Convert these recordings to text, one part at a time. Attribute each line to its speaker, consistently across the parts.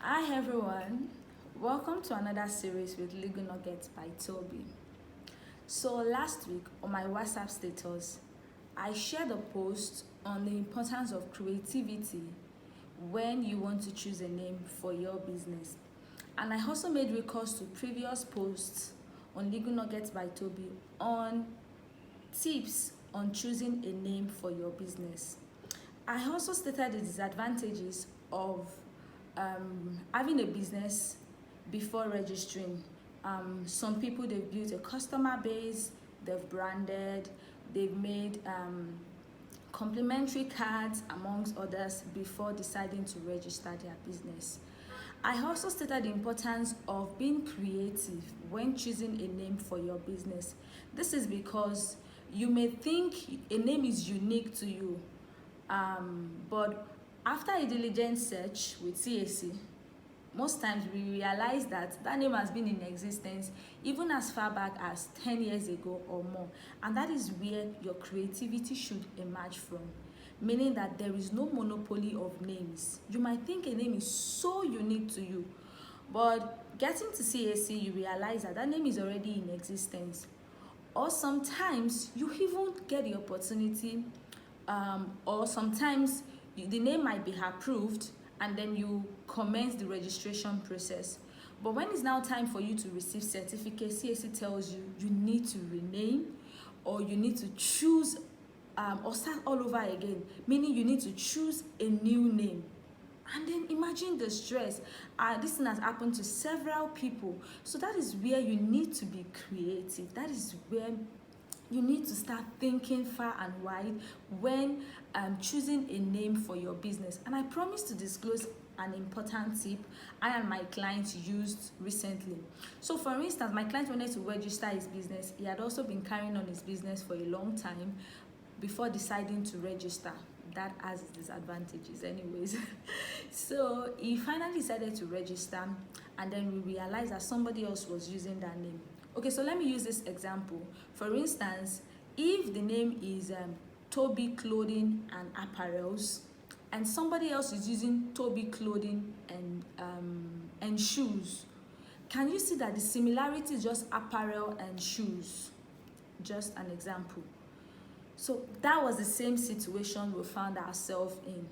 Speaker 1: Hi everyone, welcome to another series with Legal Nuggets by Toby. So last week on my WhatsApp status, I shared a post on the importance of creativity when you want to choose a name for your business. And I also made recourse to previous posts on Legal Nuggets by Toby on tips on choosing a name for your business. I also stated the disadvantages of having a business before registering. Some people, they've built a customer base, they've branded, they've made complimentary cards amongst others before deciding to register their business. I also stated the importance of being creative when choosing a name for your business. This is because you may think a name is unique to you, but after a diligent search with CAC, most times we realize that that name has been in existence even as far back as 10 years ago or more, and that is where your creativity should emerge from, meaning that there is no monopoly of names. You might think a name is so unique to you, but getting to CAC, you realize that that name is already in existence. Or sometimes you even get the opportunity, or sometimes the name might be approved and then you commence the registration process. But when it's now time for you to receive certificate, CAC tells you you need to rename, or you need to choose or start all over again, meaning you need to choose a new name. And then imagine the stress. This thing has happened to several people. So that is where you need to be creative. That is where you need to start thinking far and wide when choosing a name for your business. And I promise to disclose an important tip I and my client used recently. So for instance, my client wanted to register his business. He had also been carrying on his business for a long time before deciding to register. That has its disadvantages anyways. So he finally decided to register, and then we realized that somebody else was using that name. Okay, so let me use this example. For instance, if the name is Toby Clothing and Apparels, and somebody else is using Toby Clothing and shoes, can you see that the similarity is just apparel and shoes? Just an example. So that was the same situation we found ourselves in.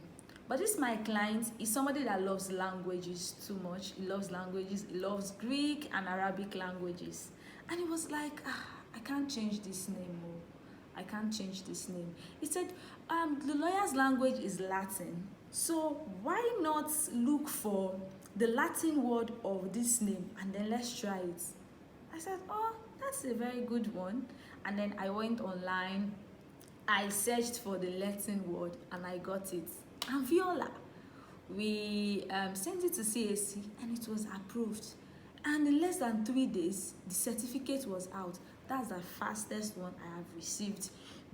Speaker 1: But this my client is somebody that loves languages too much. He loves languages. He loves Greek and Arabic languages. And he was like, I can't change this name. Oh. I can't change this name. He said, the lawyer's language is Latin. So why not look for the Latin word of this name and then let's try it. I said, oh, that's a very good one. And then I went online. I searched for the Latin word and I got it. And Viola, we sent it to CAC and it was approved. And in less than 3 days, the certificate was out. That's the fastest one I have received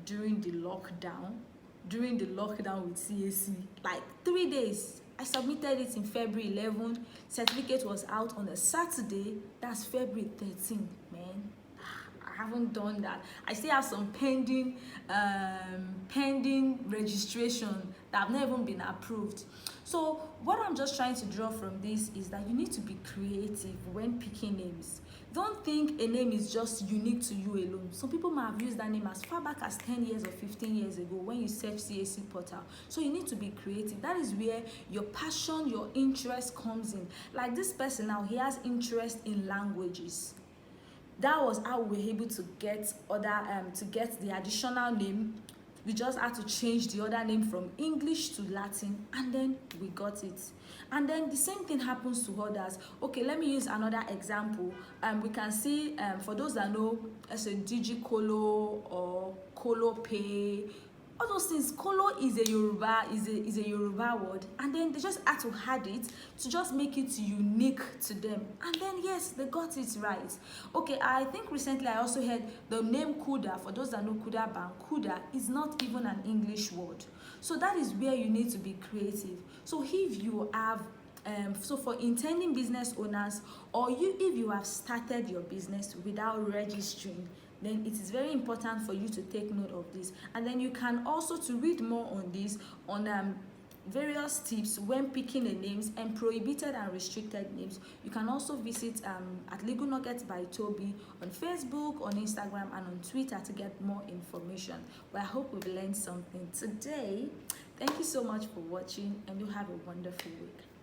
Speaker 1: during the lockdown. During the lockdown with CAC, like 3 days. I submitted it in February 11. Certificate was out on a Saturday. That's February 13, man. I haven't done that. I still have some pending registration that have not even been approved. So what I'm just trying to draw from this is that you need to be creative when picking names. Don't think a name is just unique to you alone. Some people might have used that name as far back as 10 years or 15 years ago when you search CAC portal. So you need to be creative. That is where your passion, your interest comes in. Like this person now, he has interest in languages. That was how we were able to get the additional name. We just had to change the other name from English to Latin, and then we got it. And then the same thing happens to others. Okay, let me use another example. We can see, for those that know, as a DigiColo or ColoPay, all those things. Kolo is a Yoruba word, and then they just had to add it to just make it unique to them, and then yes, they got it right. Okay, I think recently I also heard the name Kuda. For those that know Kuda Bank, Kuda is not even an English word. So that is where you need to be creative. So if you have so for intending business owners, or if you have started your business without registering, then it is very important for you to take note of this. And then you can also to read more on this on various tips when picking a names and prohibited and restricted names. You can also visit at Legal Nuggets by Toby on Facebook, on Instagram, and on Twitter to get more information. But I hope we've learned something today. Thank you so much for watching, and you have a wonderful week.